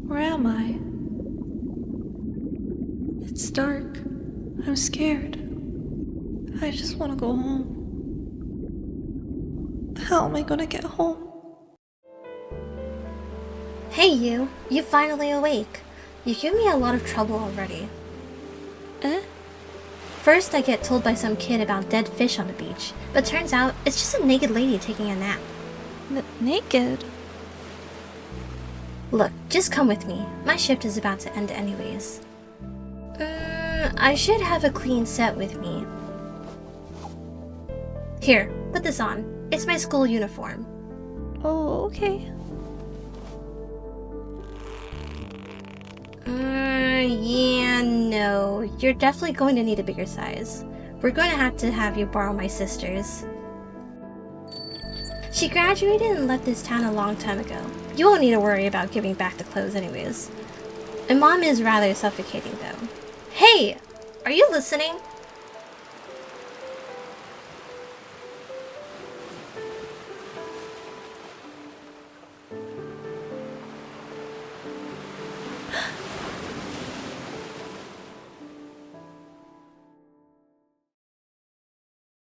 Where am I? It's dark. I'm scared. I just want to go home. How am I gonna get home? Hey you finally awake. You give me a lot of trouble already. Eh? First I get told by some kid about dead fish on the beach, but turns out it's just a naked lady taking a nap. Naked? Look, just come with me. My shift is about to end anyways. I should have a clean set with me. Here, put this on. It's my school uniform. Oh, okay. Yeah, no. You're definitely going to need a bigger size. We're going to have you borrow my sister's. She graduated and left this town a long time ago. You won't need to worry about giving back the clothes anyways. And Mom is rather suffocating though. Hey! Are you listening?